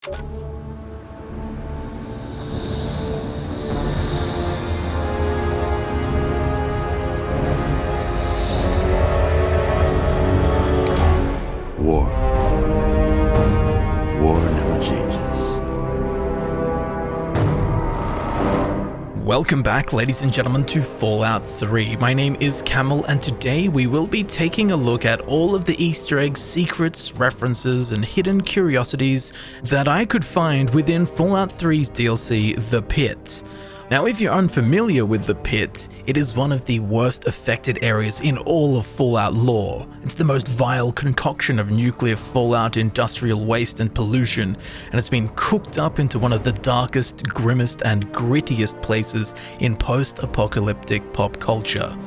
War. War never changes. Welcome back, ladies and gentlemen, to Fallout 3. My name is Camel, and today we will be taking a look at all of the Easter eggs, secrets, references, and hidden curiosities that I could find within Fallout 3's DLC, The Pit. Now, if you're unfamiliar with the Pit, it is one of the worst affected areas in all of Fallout lore. It's the most vile concoction of nuclear fallout, industrial waste, and pollution, and it's been cooked up into one of the darkest, grimmest, and grittiest places in post-apocalyptic pop culture.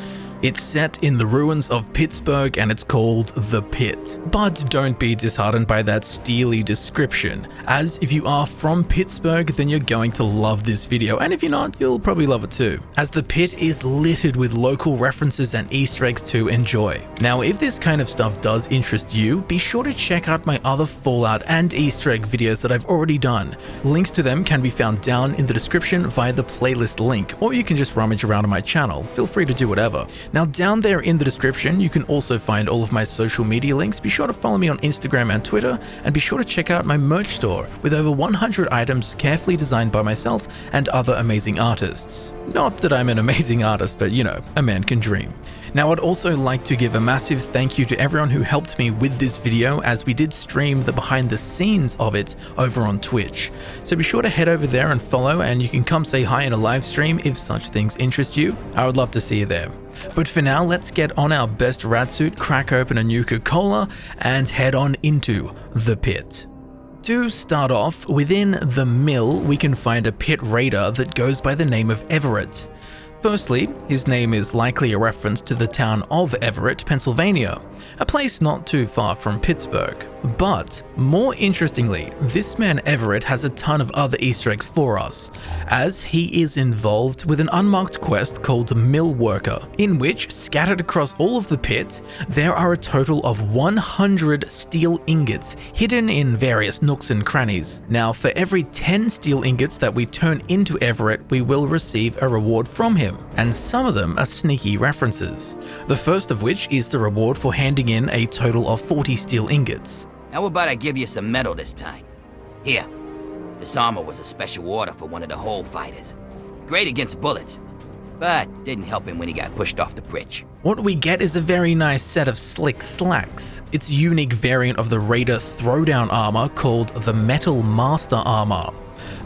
It's set in the ruins of Pittsburgh and it's called The Pit. But don't be disheartened by that steely description, as if you are from Pittsburgh, then you're going to love this video, and if you're not, you'll probably love it too, as The Pit is littered with local references and Easter eggs to enjoy. Now, if this kind of stuff does interest you, be sure to check out my other Fallout and Easter egg videos that I've already done. Links to them can be found down in the description via the playlist link, or you can just rummage around on my channel. Feel free to do whatever. Now, down there in the description, you can also find all of my social media links. Be sure to follow me on Instagram and Twitter, and be sure to check out my merch store with over 100 items carefully designed by myself and other amazing artists. Not that I'm an amazing artist, but you know, a man can dream. Now, I'd also like to give a massive thank you to everyone who helped me with this video, as we did stream the behind the scenes of it over on Twitch. So be sure to head over there and follow, and you can come say hi in a live stream if such things interest you. I would love to see you there. But for now, let's get on our best rat suit, crack open a Nuka-Cola, and head on into the Pit. To start off, within the mill, we can find a pit raider that goes by the name of Everett. Firstly, his name is likely a reference to the town of Everett, Pennsylvania, a place not too far from Pittsburgh. But more interestingly, this man Everett has a ton of other Easter eggs for us, as he is involved with an unmarked quest called the Mill Worker, in which, scattered across all of the pit, there are a total of 100 steel ingots hidden in various nooks and crannies. Now, for every 10 steel ingots that we turn into Everett, we will receive a reward from him, and some of them are sneaky references. The first of which is the reward for handing in a total of 40 steel ingots. How about I give you some metal this time? Here, this armor was a special order for one of the hole fighters. Great against bullets, but didn't help him when he got pushed off the bridge. What we get is a very nice set of slick slacks. It's a unique variant of the Raider throwdown armor called the Metal Master Armor.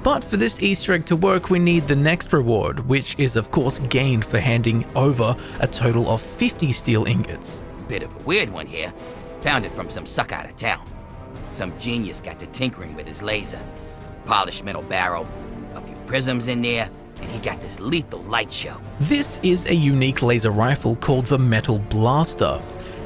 But for this Easter egg to work, we need the next reward, which is of course gained for handing over a total of 50 steel ingots. Bit of a weird one here. Found it from some suck out of town. Some genius got to tinkering with his laser. Polished metal barrel, a few prisms in there, and he got this lethal light show. This is a unique laser rifle called the Metal Blaster.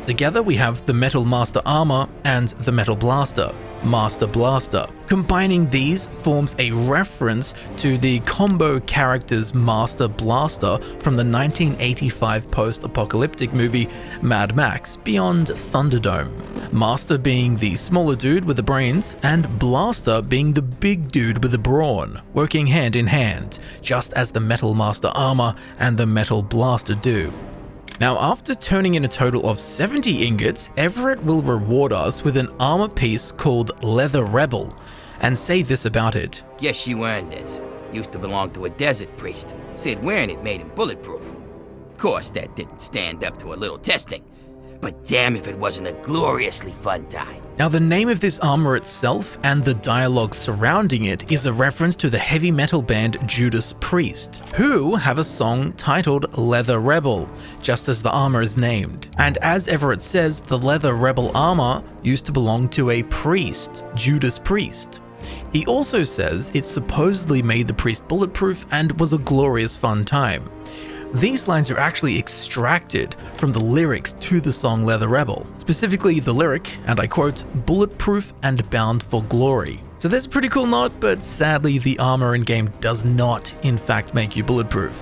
Together we have the Metal Master Armor and the Metal Blaster, Master Blaster. Combining these forms a reference to the combo character's Master Blaster from the 1985 post-apocalyptic movie Mad Max Beyond Thunderdome. Master being the smaller dude with the brains, and Blaster being the big dude with the brawn, working hand in hand, just as the Metal Master Armor and the Metal Blaster do. Now, after turning in a total of 70 ingots, Everett will reward us with an armor piece called Leather Rebel, and say this about it. Guess you earned this. Used to belong to a desert priest. Said wearing it made him bulletproof. Of course, that didn't stand up to a little testing. But damn if it wasn't a gloriously fun time. Now, the name of this armor itself and the dialogue surrounding it is a reference to the heavy metal band Judas Priest, who have a song titled Leather Rebel, just as the armor is named. And as Everett says, the Leather Rebel armor used to belong to a priest, Judas Priest. He also says it supposedly made the priest bulletproof and was a glorious fun time. These lines are actually extracted from the lyrics to the song Leather Rebel, specifically the lyric, and I quote, "bulletproof and bound for glory." So there's a pretty cool note, but sadly the armor in-game does not in fact make you bulletproof.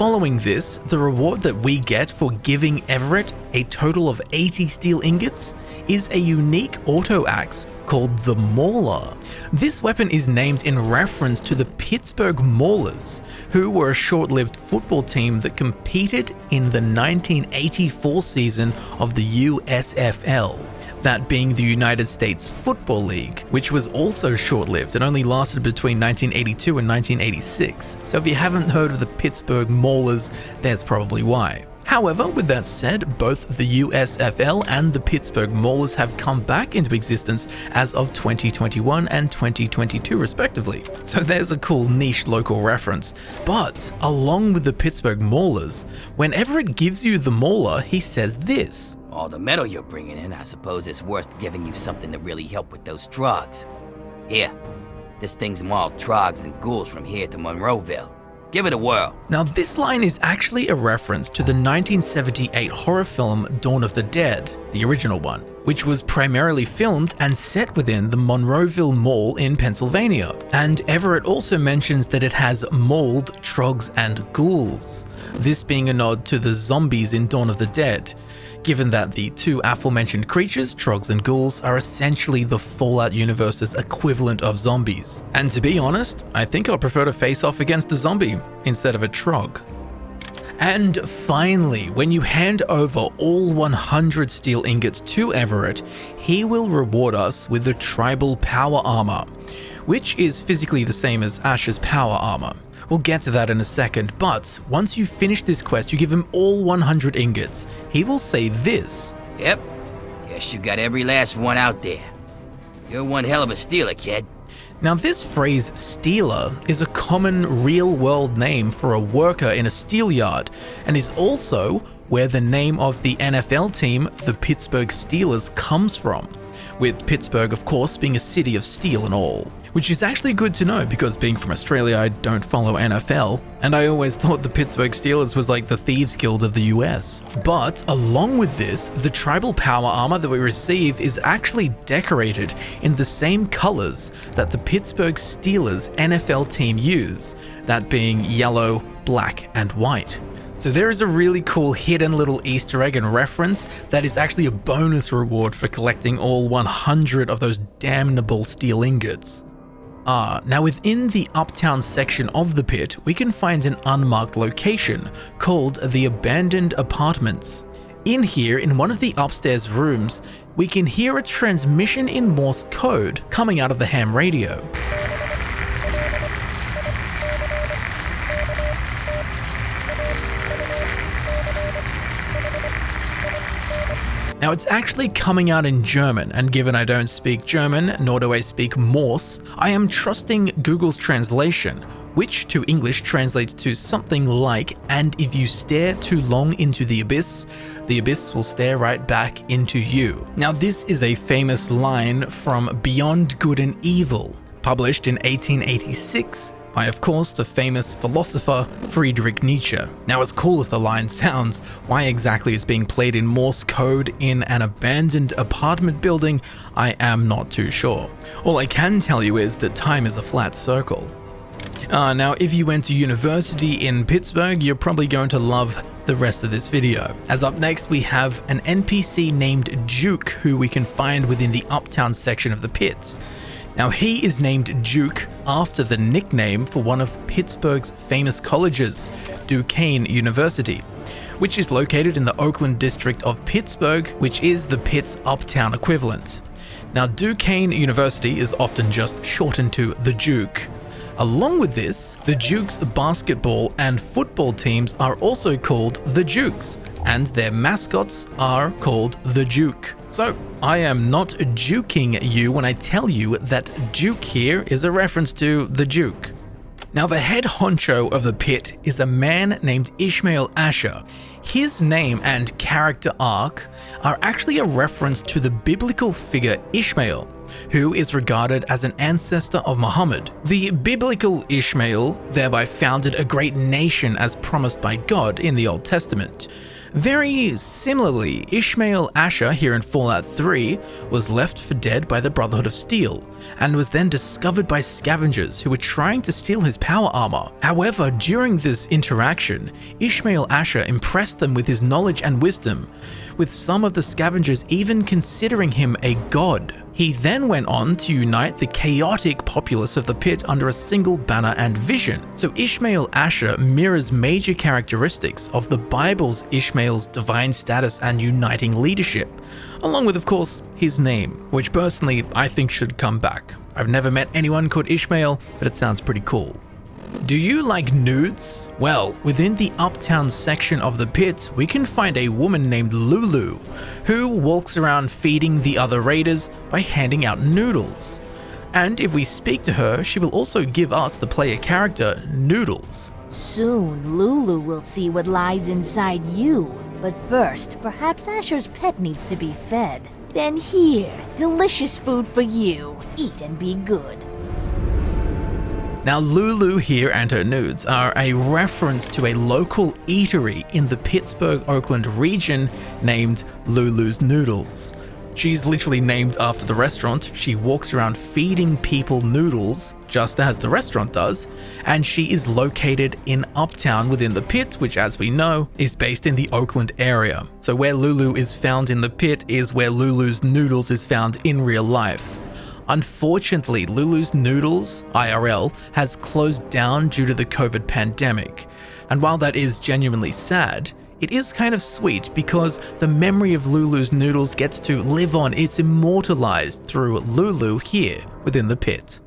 Following this, the reward that we get for giving Everett a total of 80 steel ingots is a unique auto axe called the Mauler. This weapon is named in reference to the Pittsburgh Maulers, who were a short-lived football team that competed in the 1984 season of the USFL. That being the United States Football League, which was also short-lived and only lasted between 1982 and 1986. So if you haven't heard of the Pittsburgh Maulers, there's probably why. However, with that said, both the USFL and the Pittsburgh Maulers have come back into existence as of 2021 and 2022 respectively. So there's a cool niche local reference. But along with the Pittsburgh Maulers, when Everett gives you the Mauler, he says this: All the metal you're bringing in, I suppose it's worth giving you something to really help with those drugs. Here, this thing's mauled trogs and ghouls from here to Monroeville. Give it a whirl. Now this line is actually a reference to the 1978 horror film Dawn of the Dead, the original one, which was primarily filmed and set within the Monroeville Mall in Pennsylvania. And Everett also mentions that it has mauled trogs and ghouls, this being a nod to the zombies in Dawn of the Dead, given that the two aforementioned creatures, trogs and ghouls, are essentially the Fallout universe's equivalent of zombies. And to be honest, I think I'd prefer to face off against a zombie instead of a trog. And finally, when you hand over all 100 steel ingots to Everett, he will reward us with the tribal power armor, which is physically the same as Ashur's power armor. We'll get to that in a second, but once you finish this quest, you give him all 100 ingots. He will say this: Yep, guess you got every last one out there. You're one hell of a stealer, kid. Now this phrase stealer is a common real-world name for a worker in a steel yard, and is also where the name of the NFL team, the Pittsburgh Steelers, comes from, with Pittsburgh of course being a city of steel and all. Which is actually good to know, because being from Australia, I don't follow NFL, and I always thought the Pittsburgh Steelers was like the Thieves Guild of the US. But along with this, the tribal power armor that we receive is actually decorated in the same colors that the Pittsburgh Steelers NFL team use, that being yellow, black, and white. So there is a really cool hidden little Easter egg and reference that is actually a bonus reward for collecting all 100 of those damnable steel ingots. Now within the uptown section of the pit, we can find an unmarked location called the Abandoned Apartments. In here, in one of the upstairs rooms, we can hear a transmission in Morse code coming out of the ham radio. Now it's actually coming out in German, and given I don't speak German, nor do I speak Morse, I am trusting Google's translation, which to English translates to something like, "And if you stare too long into the abyss will stare right back into you." Now this is a famous line from Beyond Good and Evil, published in 1886. By, of course, the famous philosopher Friedrich Nietzsche. Now, as cool as the line sounds, why exactly it's being played in Morse code in an abandoned apartment building, I am not too sure. All I can tell you is that time is a flat circle. Now, if you went to university in Pittsburgh, you're probably going to love the rest of this video. As up next, we have an NPC named Duke, who we can find within the uptown section of the pit. Now he is named Duke after the nickname for one of Pittsburgh's famous colleges, Duquesne University, which is located in the Oakland district of Pittsburgh, which is the Pitt's uptown equivalent. Now Duquesne University is often just shortened to the Duke. Along with this, the Duke's basketball and football teams are also called the Dukes, and their mascots are called the Duke. So, I am not juking you when I tell you that Duke here is a reference to the Duke. Now, the head honcho of the pit is a man named Ishmael Ashur. His name and character arc are actually a reference to the biblical figure Ishmael, who is regarded as an ancestor of Muhammad. The biblical Ishmael thereby founded a great nation as promised by God in the Old Testament. Very similarly, Ishmael Ashur here in Fallout 3 was left for dead by the Brotherhood of Steel, and was then discovered by scavengers who were trying to steal his power armor. However, during this interaction, Ishmael Ashur impressed them with his knowledge and wisdom, with some of the scavengers even considering him a god. He then went on to unite the chaotic populace of the pit under a single banner and vision. So Ishmael Ashur mirrors major characteristics of the Bible's Ishmael's divine status and uniting leadership, along with, of course, his name, which personally I think should come back. I've never met anyone called Ishmael, but it sounds pretty cool. Do you like nudes? Well, within the uptown section of the pit, we can find a woman named Lulu, who walks around feeding the other raiders by handing out noodles. And if we speak to her, she will also give us the player character, Noodles. Soon, Lulu will see what lies inside you. But first, perhaps Ashur's pet needs to be fed. Then here, delicious food for you. Eat and be good. Now, Lulu here and her nudes are a reference to a local eatery in the Pittsburgh, Oakland region named Lulu's Noodles. She's literally named after the restaurant. She walks around feeding people noodles, just as the restaurant does, and she is located in Uptown within the pit, which, as we know, is based in the Oakland area. So where Lulu is found in the pit is where Lulu's Noodles is found in real life. Unfortunately, Lulu's Noodles, IRL, has closed down due to the COVID pandemic. And while that is genuinely sad, it is kind of sweet because the memory of Lulu's Noodles gets to live on. It's immortalized through Lulu here within the pit.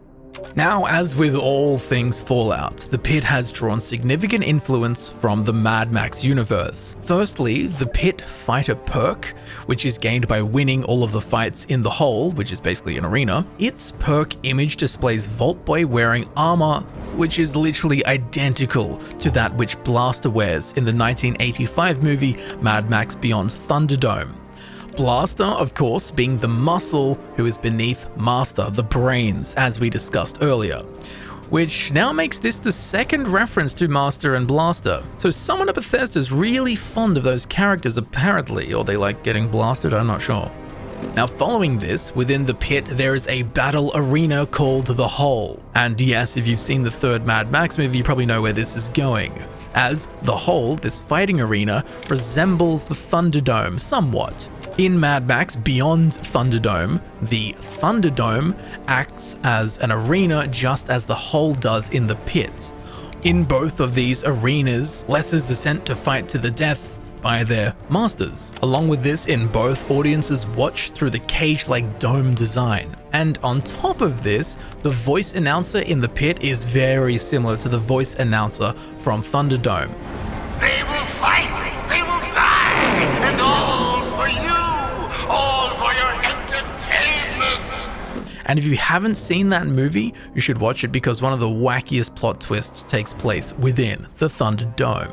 Now, as with all things Fallout, the pit has drawn significant influence from the Mad Max universe. Firstly, the pit fighter Perk, which is gained by winning all of the fights in the hole, which is basically an arena. Its Perk image displays Vault Boy wearing armor, which is literally identical to that which Blaster wears in the 1985 movie Mad Max Beyond Thunderdome. Blaster, of course, being the muscle who is beneath Master, the brains, as we discussed earlier, which now makes this the second reference to Master and Blaster. So someone at Bethesda is really fond of those characters apparently, or they like getting blasted, I'm not sure. Now, following this, within the pit, there is a battle arena called The Hole. And yes, if you've seen the third Mad Max movie, you probably know where this is going, as The Hole, this fighting arena, resembles the Thunderdome somewhat. In Mad Max Beyond Thunderdome, the Thunderdome acts as an arena just as the Hole does in the pit. In both of these arenas, lessers are sent to fight to the death by their masters. Along with this, in both, audiences watch through the cage-like dome design. And on top of this, the voice announcer in the pit is very similar to the voice announcer from Thunderdome. They will fight, they will die, and all for you, all for your entertainment. And if you haven't seen that movie, you should watch it because one of the wackiest plot twists takes place within the Thunderdome.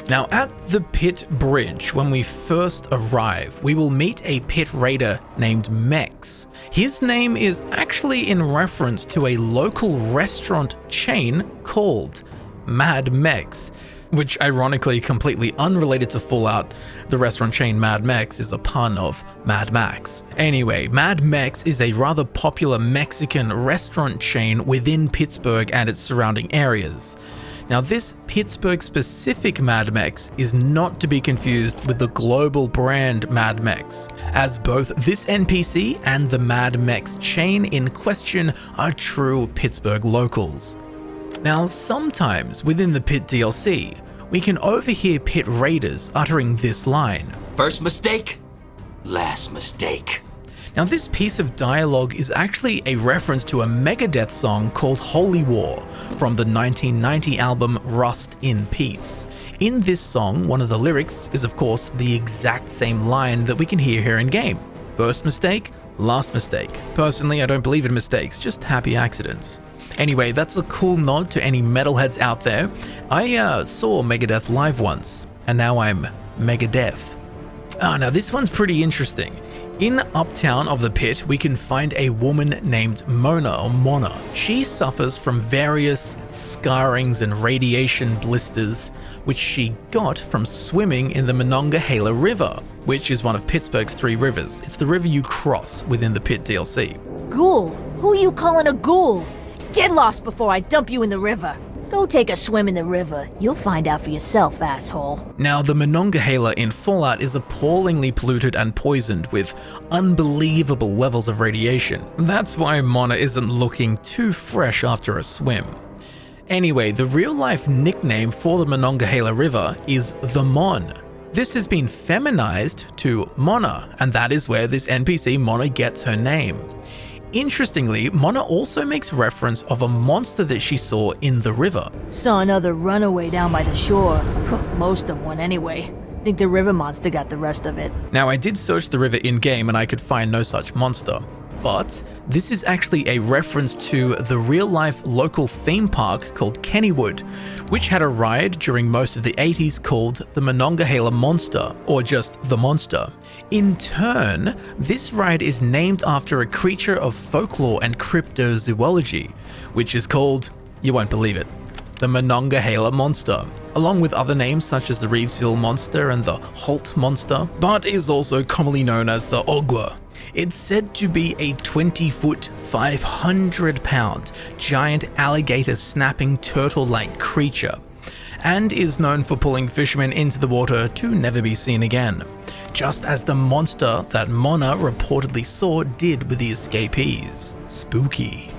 Now, at the pit bridge, when we first arrive, we will meet a pit raider named Mex. His name is actually in reference to a local restaurant chain called Mad Mex, which ironically, completely unrelated to Fallout, the restaurant chain Mad Mex is a pun of Mad Max. Anyway, Mad Mex is a rather popular Mexican restaurant chain within Pittsburgh and its surrounding areas. Now, this Pittsburgh-specific Mad Mex is not to be confused with the global brand Mad Mex, as both this NPC and the Mad Mex chain in question are true Pittsburgh locals. Now, sometimes within the Pit DLC, we can overhear Pit raiders uttering this line. First mistake, last mistake. Now, this piece of dialogue is actually a reference to a Megadeth song called Holy War from the 1990 album Rust in Peace. In this song, one of the lyrics is of course the exact same line that we can hear here in game. First mistake, last mistake. Personally, I don't believe in mistakes, just happy accidents. Anyway, that's a cool nod to any metalheads out there. I saw Megadeth live once, and now I'm Megadeth. Now this one's pretty interesting. In Uptown of the Pit, we can find a woman named Mona. She suffers from various scarrings and radiation blisters, which she got from swimming in the Monongahela River, which is one of Pittsburgh's 3 rivers. It's the river you cross within the Pit DLC. Ghoul, Who you calling a ghoul? Get lost before I dump you in the river. Go take a swim in the river. You'll find out for yourself, asshole. Now, the Monongahela in Fallout is appallingly polluted and poisoned with unbelievable levels of radiation. That's why Mona isn't looking too fresh after a swim. Anyway, the real-life nickname for the Monongahela River is the Mon. This has been feminized to Mona, and that is where this NPC Mona gets her name. Interestingly, Mona also makes reference of a monster that she saw in the river. Saw another runaway down by the shore. Most of one anyway. Think the river monster got the rest of it. Now, I did search the river in-game and I could find no such monster. But this is actually a reference to the real-life local theme park called Kennywood, which had a ride during most of the 80s called the Monongahela Monster, or just the Monster. In turn, this ride is named after a creature of folklore and cryptozoology, which is called, you won't believe it, the Monongahela Monster, along with other names such as the Reevesville Monster and the Holt Monster, but is also commonly known as the Ogwa. It's said to be a 20-foot, 500-pound, giant alligator snapping turtle-like creature, and is known for pulling fishermen into the water to never be seen again, just as the monster that Mona reportedly saw did with the escapees. Spooky.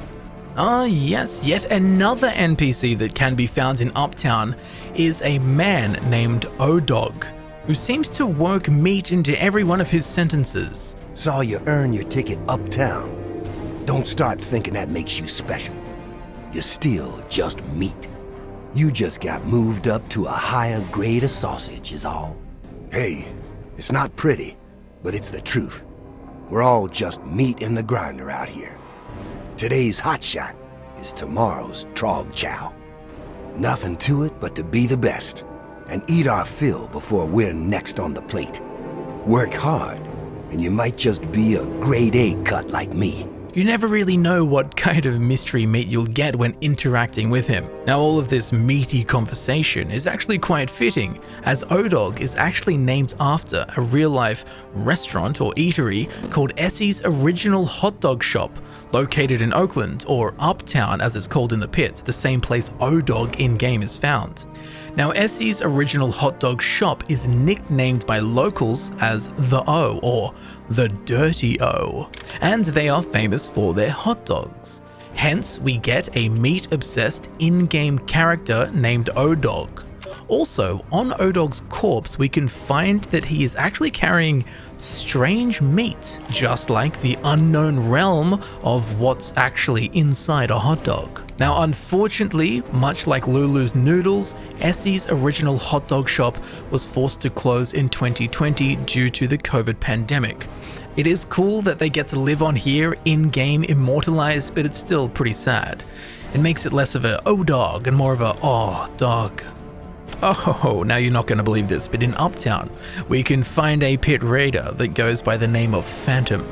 Ah yes, yet another NPC that can be found in Uptown is a man named O-Dog, who seems to work meat into every one of his sentences. Saw you earn your ticket uptown. Don't start thinking that makes you special. You're still just meat. You just got moved up to a higher grade of sausage is all. Hey, it's not pretty, but it's the truth. We're all just meat in the grinder out here. Today's hotshot is tomorrow's trog chow. Nothing to it but to be the best and eat our fill before we're next on the plate. Work hard, and you might just be a grade A cut like me. You never really know what kind of mystery meat you'll get when interacting with him. Now, all of this meaty conversation is actually quite fitting, as O-Dog is actually named after a real-life restaurant or eatery called Essie's Original Hot Dog Shop, located in Oakland, or Uptown as it's called in the Pitt, the same place O-Dog in-game is found. Now, Essie's Original Hot Dog Shop is nicknamed by locals as the O, or the Dirty O, and they are famous for their hot dogs. Hence, we get a meat-obsessed in-game character named O-Dog. Also, on O-Dog's corpse, we can find that he is actually carrying strange meat, just like the unknown realm of what's actually inside a hot dog. Now, unfortunately, much like Lulu's Noodles, Essie's Original Hot Dog Shop was forced to close in 2020 due to the COVID pandemic. It is cool that they get to live on here in-game immortalized, but it's still pretty sad. It makes it less of a oh dog and more of a oh dog. Oh, now you're not going to believe this, but in Uptown, we can find a pit raider that goes by the name of Phantom.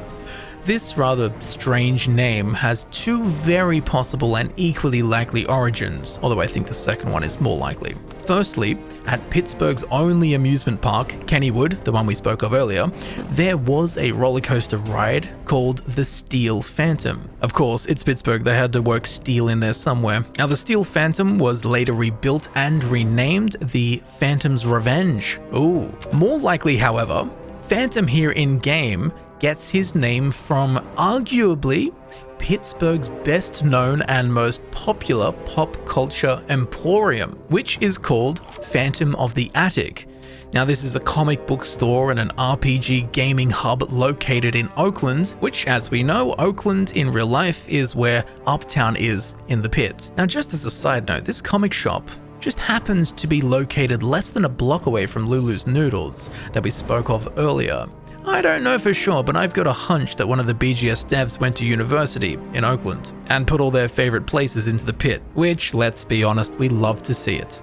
This rather strange name has two very possible and equally likely origins, although I think the second one is more likely. Firstly, at Pittsburgh's only amusement park, Kennywood, the one we spoke of earlier, there was a roller coaster ride called the Steel Phantom. Of course, it's Pittsburgh, they had to work steel in there somewhere. Now, the Steel Phantom was later rebuilt and renamed the Phantom's Revenge. Ooh. More likely, however, Phantom here in-game gets his name from arguably Pittsburgh's best known and most popular pop culture emporium, which is called Phantom of the Attic. Now, this is a comic book store and an RPG gaming hub located in Oakland, which, as we know, Oakland in real life is where Uptown is in the Pitt. Now, just as a side note, this comic shop just happens to be located less than a block away from Lulu's Noodles that we spoke of earlier. I don't know for sure, but I've got a hunch that one of the BGS devs went to university in Oakland and put all their favorite places into the Pitt, which, let's be honest, we love to see it.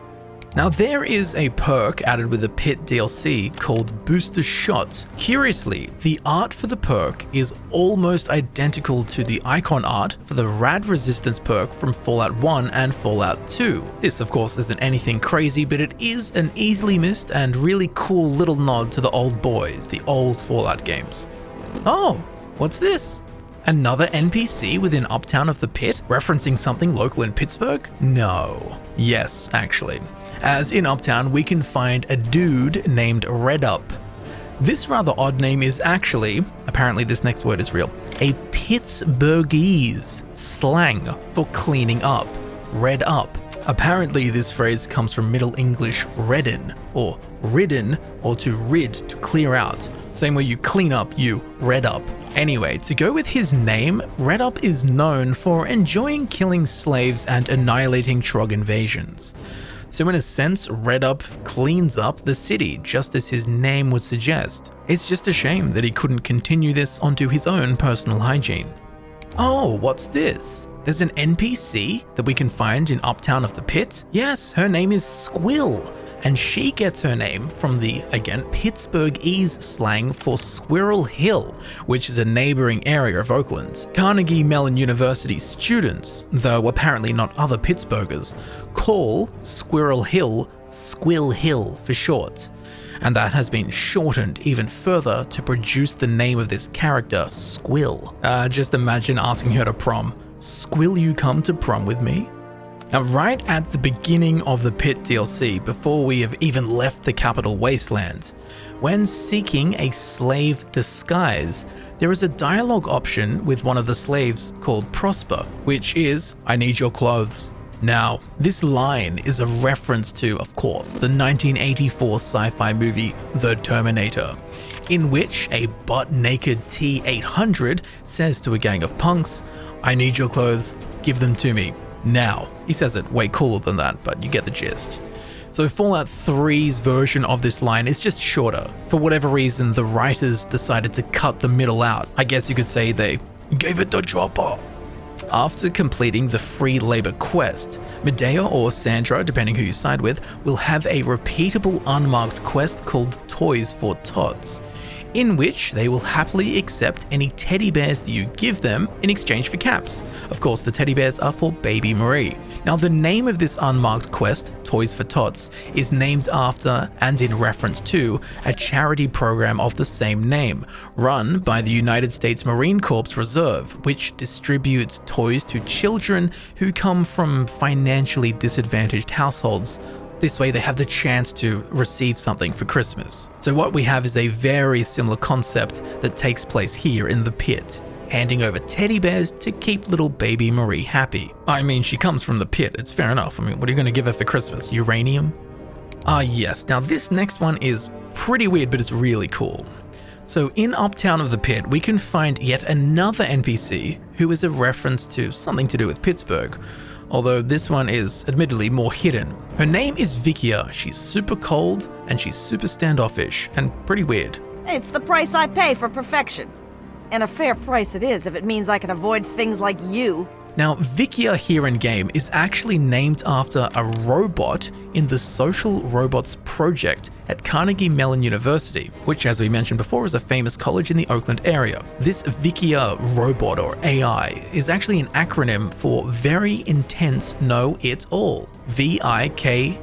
Now, there is a perk added with the Pitt DLC called Booster Shot. Curiously, the art for the perk is almost identical to the icon art for the Rad Resistance perk from Fallout 1 and Fallout 2. This, of course, isn't anything crazy, but it is an easily missed and really cool little nod to the old boys, the old Fallout games. Oh, what's this? Another NPC within Uptown of the Pit, referencing something local in Pittsburgh? No. Yes, actually. As in Uptown, we can find a dude named Red Up. This rather odd name is actually, apparently this next word is real, a Pittsburghese slang for cleaning up. Red Up. Apparently this phrase comes from Middle English redden, or ridden, or to rid, to clear out. Same way you clean up, you red up. Anyway, to go with his name, Red Up is known for enjoying killing slaves and annihilating Trog invasions. So in a sense, Red Up cleans up the city, just as his name would suggest. It's just a shame that he couldn't continue this onto his own personal hygiene. Oh, what's this? There's an NPC that we can find in Uptown of the Pit? Yes, her name is Squill, and she gets her name from the, again, Pittsburghese slang for Squirrel Hill, which is a neighboring area of Oakland. Carnegie Mellon University students, though apparently not other Pittsburghers, call Squirrel Hill Squill Hill for short. And that has been shortened even further to produce the name of this character, Squill. Just imagine asking her to prom. Squill, you come to prom with me? Now, right at the beginning of the Pit DLC, before we have even left the Capital Wasteland, when seeking a slave disguise, there is a dialogue option with one of the slaves called Prosper, which is, "I need your clothes." Now, this line is a reference to, of course, the 1984 sci-fi movie The Terminator, in which a butt-naked T-800 says to a gang of punks, "I need your clothes, give them to me, now." He says it way cooler than that, but you get the gist. So Fallout 3's version of this line is just shorter. For whatever reason, the writers decided to cut the middle out. I guess you could say they gave it the chopper. After completing the free labor quest, Medea or Sandra, depending who you side with, will have a repeatable unmarked quest called Toys for Tots, in which they will happily accept any teddy bears that you give them in exchange for caps. Of course, the teddy bears are for Baby Marie. Now, the name of this unmarked quest, Toys for Tots, is named after and in reference to a charity program of the same name, run by the United States Marine Corps Reserve, which distributes toys to children who come from financially disadvantaged households. This way they have the chance to receive something for Christmas. So what we have is a very similar concept that takes place here in the Pit, handing over teddy bears to keep little Baby Marie happy. I mean, she comes from the Pit, it's fair enough. I mean, what are you going to give her for Christmas? Uranium? Yes, now this next one is pretty weird, but it's really cool. So in Uptown of the Pit, we can find yet another NPC who is a reference to something to do with Pittsburgh, although this one is admittedly more hidden. Her name is Vikia A.I. She's super cold and she's super standoffish and pretty weird. It's the price I pay for perfection. And a fair price it is if it means I can avoid things like you. Now, Vikia here in game is actually named after a robot in the Social Robots Project at Carnegie Mellon University, which, as we mentioned before, is a famous college in the Oakland area. This Vikia robot, or AI, is actually an acronym for Very Intense Know-It-All, VIKIA,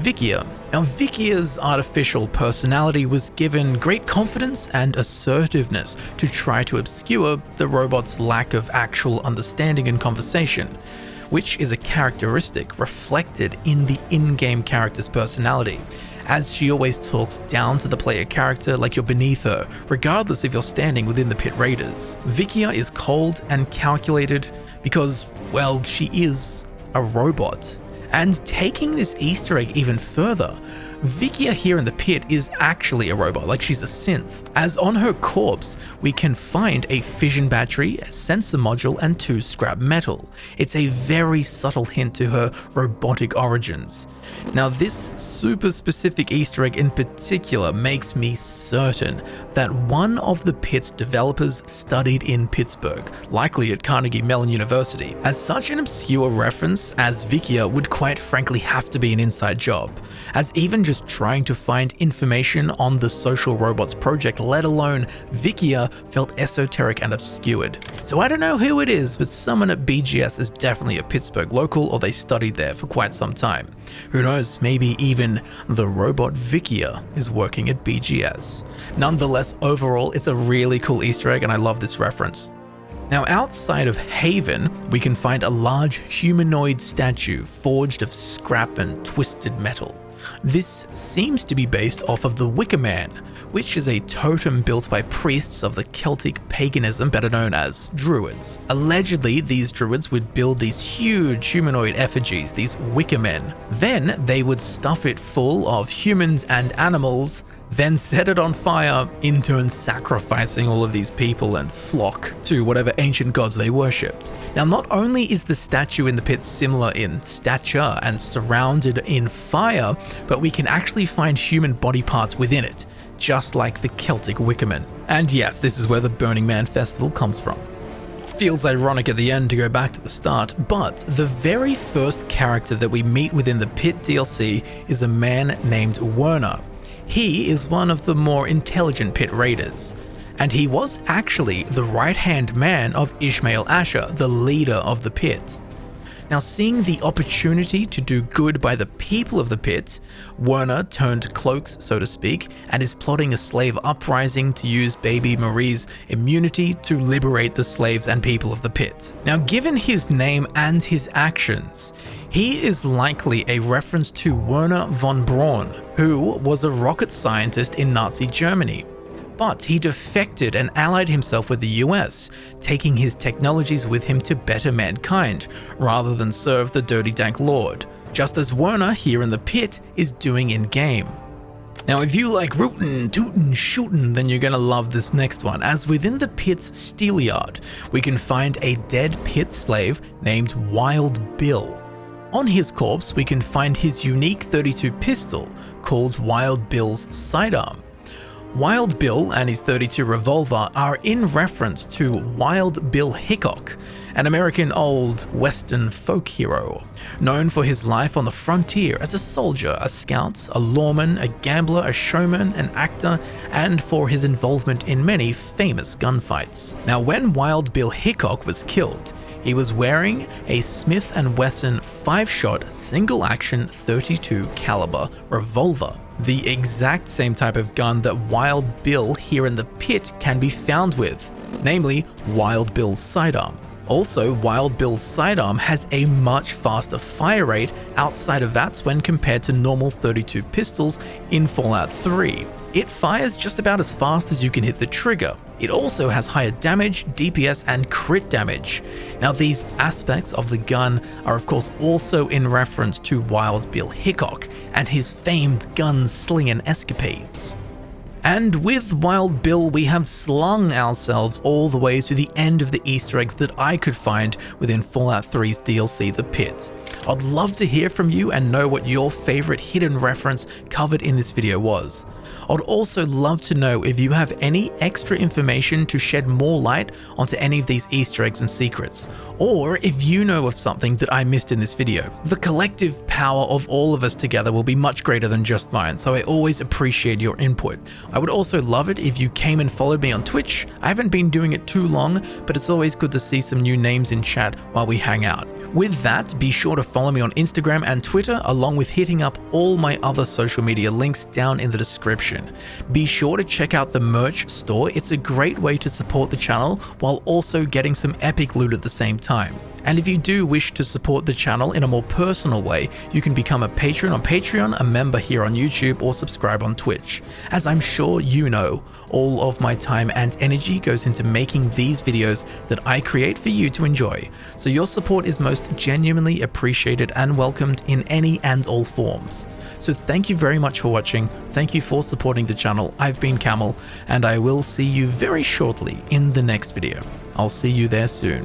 Vikia. Now, Vikia's artificial personality was given great confidence and assertiveness to try to obscure the robot's lack of actual understanding and conversation, which is a characteristic reflected in the in-game character's personality, as she always talks down to the player character like you're beneath her, regardless if you're standing within the Pit Raiders. Vikia is cold and calculated because, well, she is a robot. And taking this Easter egg even further, Vikia here in the Pit is actually a robot, like she's a synth, as on her corpse we can find a fission battery, a sensor module, and 2 scrap metal. It's a very subtle hint to her robotic origins. Now, this super specific Easter egg in particular makes me certain that one of the Pit's developers studied in Pittsburgh, likely at Carnegie Mellon University, as such an obscure reference as Vikia would quite frankly have to be an inside job, as even just trying to find information on the Social Robots Project, let alone Vikia, felt esoteric and obscured. So I don't know who it is, but someone at BGS is definitely a Pittsburgh local, or they studied there for quite some time. Who knows, maybe even the robot Vikia is working at BGS. Nonetheless, overall, it's a really cool Easter egg and I love this reference. Now, outside of Haven, we can find a large humanoid statue forged of scrap and twisted metal. This seems to be based off of the Wickerman, which is a totem built by priests of the Celtic paganism better known as Druids. Allegedly, these Druids would build these huge humanoid effigies, these Wickermen. Then they would stuff it full of humans and animals, then set it on fire, in turn sacrificing all of these people and flock to whatever ancient gods they worshipped. Now, not only is the statue in the pit similar in stature and surrounded in fire, but we can actually find human body parts within it, just like the Celtic Wickerman. And yes, this is where the Burning Man festival comes from. Feels ironic at the end to go back to the start, but the very first character that we meet within the Pitt DLC is a man named Werhner. He is one of the more intelligent Pitt raiders, and he was actually the right-hand man of Ishmael Ashur, the leader of the Pitt. Now, seeing the opportunity to do good by the people of the Pitt, Werhner turned cloaks, so to speak, and is plotting a slave uprising to use baby Marie's immunity to liberate the slaves and people of the Pitt. Now, given his name and his actions, he is likely a reference to Werhner Von Braun, who was a rocket scientist in Nazi Germany. But he defected and allied himself with the US, taking his technologies with him to better mankind, rather than serve the dirty dank lord, just as Werhner here in the Pit is doing in-game. Now, if you like rootin', tootin', shootin', then you're gonna love this next one, as within the Pitt's steelyard, we can find a dead Pitt slave named Wild Bill. On his corpse, we can find his unique .32 pistol, called Wild Bill's sidearm. Wild Bill and his .32 revolver are in reference to Wild Bill Hikock, an American old Western folk hero, known for his life on the frontier as a soldier, a scout, a lawman, a gambler, a showman, an actor, and for his involvement in many famous gunfights. Now, when Wild Bill Hikock was killed, he was wearing a Smith & Wesson 5-shot single-action .32 caliber revolver, the exact same type of gun that Wild Bill here in the Pit can be found with, namely Wild Bill's sidearm. Also, Wild Bill's sidearm has a much faster fire rate outside of VATS when compared to normal .32 pistols in Fallout 3. It fires just about as fast as you can hit the trigger. It also has higher damage, DPS, and crit damage. Now, these aspects of the gun are of course also in reference to Wild Bill Hikock and his famed gun-slinging escapades. And with Wild Bill, we have slung ourselves all the way to the end of the Easter eggs that I could find within Fallout 3's DLC, The Pit. I'd love to hear from you and know what your favorite hidden reference covered in this video was. I'd also love to know if you have any extra information to shed more light onto any of these Easter eggs and secrets, or if you know of something that I missed in this video. The collective power of all of us together will be much greater than just mine, so I always appreciate your input. I would also love it if you came and followed me on Twitch. I haven't been doing it too long, but it's always good to see some new names in chat while we hang out. With that, be sure to follow me on Instagram and Twitter, along with hitting up all my other social media links down in the description. Be sure to check out the merch store. It's a great way to support the channel while also getting some epic loot at the same time. And if you do wish to support the channel in a more personal way, you can become a patron on Patreon, a member here on YouTube, or subscribe on Twitch. As I'm sure you know, all of my time and energy goes into making these videos that I create for you to enjoy, so your support is most genuinely appreciated and welcomed in any and all forms. So thank you very much for watching, thank you for supporting the channel. I've been Camel, and I will see you very shortly in the next video. I'll see you there soon.